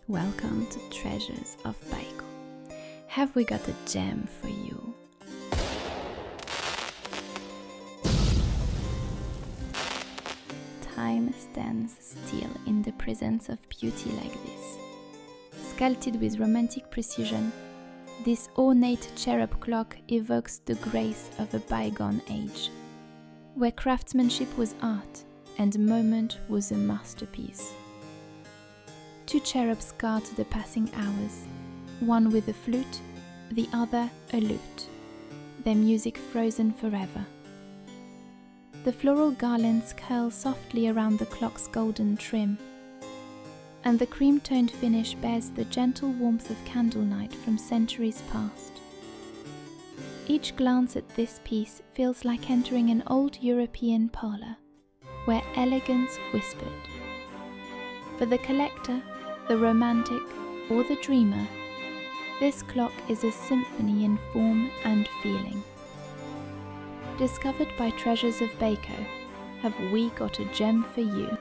Welcome to Treasures of Bako. Have we got a gem for you? Time stands still in the presence of beauty like this. Sculpted with romantic precision, this ornate cherub clock evokes the grace of a bygone age, where craftsmanship was art and moment was a masterpiece. Two cherubs guard the passing hours, one with a flute, the other a lute, their music frozen forever. The floral garlands curl softly around the clock's golden trim, and the cream-toned finish bears the gentle warmth of candlelight from centuries past. Each glance at this piece feels like entering an old European parlour, where elegance whispered. For the collector, the romantic, or the dreamer, this clock is a symphony in form and feeling. Discovered by Treasures of Bako, have we got a gem for you?